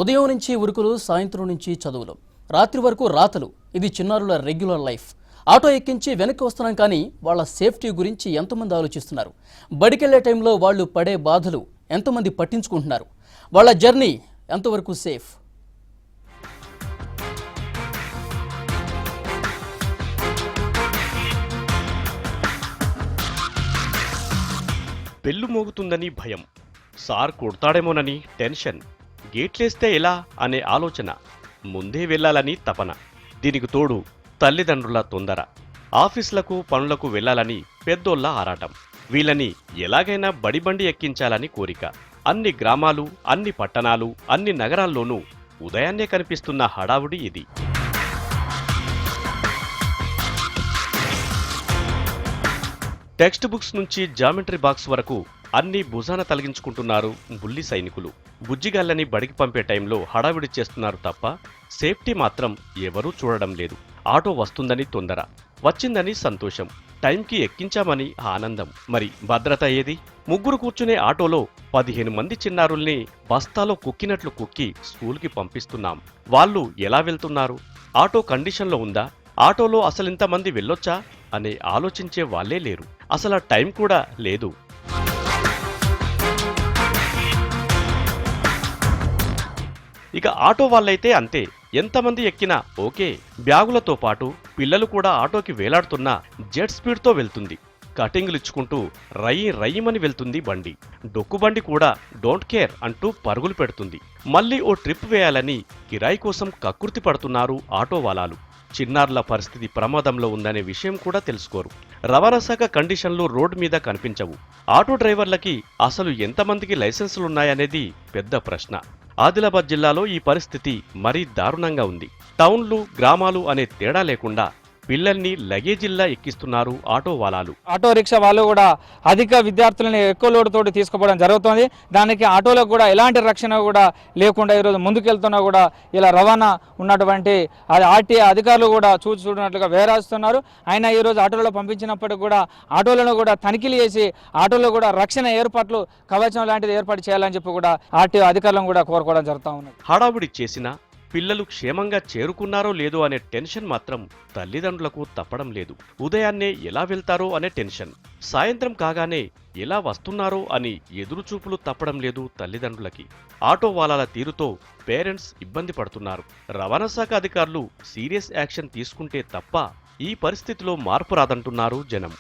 ఉదయం నుంచి ఉరుకులు, సాయంత్రం నుంచి చదువులు, రాత్రి వరకు రాతలు. ఇది చిన్నారుల రెగ్యులర్ లైఫ్. ఆటో ఎక్కించి వెనక్కి వస్తున్నాం కానీ వాళ్ళ సేఫ్టీ గురించి ఎంతమంది ఆలోచిస్తున్నారు? బడికెళ్లే టైంలో వాళ్ళు పడే బాధలు ఎంతమంది పట్టించుకుంటున్నారు? వాళ్ళ జర్నీ ఎంతవరకు సేఫ్? బెల్లు మోగుతుందని భయం, సార్ కొడతాడేమోనని టెన్షన్, గేట్లేస్తే ఎలా అనే ఆలోచన, ముందే వెళ్లాలని తపన. దీనికి తోడు తల్లిదండ్రుల తొందర, ఆఫీసులకు పనులకు వెళ్లాలని పెద్దోళ్ల ఆరాటం. వీళ్ళని ఎలాగైనా బడిబండి ఎక్కించాలని కోరిక. అన్ని గ్రామాలు, అన్ని పట్టణాలు, అన్ని నగరాల్లోనూ ఉదయాన్నే కనిపిస్తున్న హడావుడి ఇది. టెక్స్ట్ బుక్స్ నుంచి జామెట్రీ బాక్స్ వరకు అన్ని భుజాన తలిగించుకుంటున్నారు బుల్లి సైనికులు. బుజ్జిగాళ్ళని బడికి పంపే టైంలో హడావిడి చేస్తున్నారు తప్ప సేఫ్టీ మాత్రం ఎవరూ చూడడం లేదు. ఆటో వస్తుందని తొందర, వచ్చిందని సంతోషం, టైంకి ఎక్కించామని ఆనందం. మరి భద్రత ఏది? ముగ్గురు కూర్చునే ఆటోలో 15 మంది చిన్నారుల్ని బస్తాలో కుక్కినట్లు కుక్కి స్కూల్కి పంపిస్తున్నాం. వాళ్ళు ఎలా వెళ్తున్నారు? ఆటో కండిషన్లో ఉందా? ఆటోలో అసలింతమంది వెళ్ళొచ్చా అనే ఆలోచించే వాళ్లే లేరు. అసలు టైం కూడా లేదు. ఇక ఆటో వాళ్ళైతే అంతే, ఎంతమంది ఎక్కినా ఓకే. బ్యాగులతో పాటు పిల్లలు కూడా ఆటోకి వేలాడుతున్నా జెట్ స్పీడ్తో వెళ్తుంది. కటింగులిచ్చుకుంటూ రయ్యమని వెళ్తుంది బండి. డొక్కుబండి కూడా డోంట్ కేర్ అంటూ పరుగులు పెడుతుంది. మళ్ళీ ఓ ట్రిప్ వేయాలని కిరాయి కోసం కక్కుర్తి పడుతున్నారు ఆటో వాలాలు. చిన్నారుల పరిస్థితి ప్రమాదంలో ఉందనే విషయం కూడా తెలుసుకోరు. రవాణా శాఖ కండిషన్లు రోడ్డు మీద కనిపించవు. ఆటో డ్రైవర్లకి అసలు ఎంతమందికి లైసెన్సులున్నాయనేది పెద్ద ప్రశ్న. ఆదిలాబాద్ జిల్లాలో ఈ పరిస్థితి మరీ దారుణంగా ఉంది. టౌన్లు, గ్రామాలు అనే తేడా లేకుండా పిల్లల్ని లగేజిల్లా ఎక్కిస్తున్నారు ఆటో వాలాలు. ఆటో రిక్షా వాళ్ళు కూడా అధిక విద్యార్థులని ఎక్కువ లోడ్ తోటి తీసుకుపోవడం జరుగుతుంది. దానికి ఆటోలకు కూడా ఎలాంటి రక్షణ కూడా లేకుండా ఈరోజు ముందుకెళ్తున్నా కూడా ఇలా రవాణా ఉన్నటువంటి ఆర్టీఏ అధికారులు కూడా చూడనట్లుగా వేరాస్తున్నారు. అయినా ఈరోజు ఆటోలో పంపించినప్పటికి కూడా ఆటోలను కూడా తనిఖీలు చేసి ఆటోలో కూడా రక్షణ ఏర్పాట్లు, కవచం లాంటిది ఏర్పాటు చేయాలని చెప్పి కూడా ఆర్టీఏ అధికారులను కూడా కోరుకోవడం జరుగుతూ ఉన్నది. హడావుడి చేసిన పిల్లలు క్షేమంగా చేరుకున్నారో లేదో అనే టెన్షన్ మాత్రం తల్లిదండ్రులకు తప్పడం లేదు. ఉదయాన్నే ఎలా వెళ్తారో అనే టెన్షన్, సాయంత్రం కాగానే ఎలా వస్తున్నారో అని ఎదురుచూపులు తప్పడం లేదు తల్లిదండ్రులకి. ఆటో వాలాల తీరుతో పేరెంట్స్ ఇబ్బంది పడుతున్నారు. రవాణా శాఖ అధికారులు సీరియస్ యాక్షన్ తీసుకుంటే తప్ప ఈ పరిస్థితిలో మార్పు రాదంటున్నారు జనం.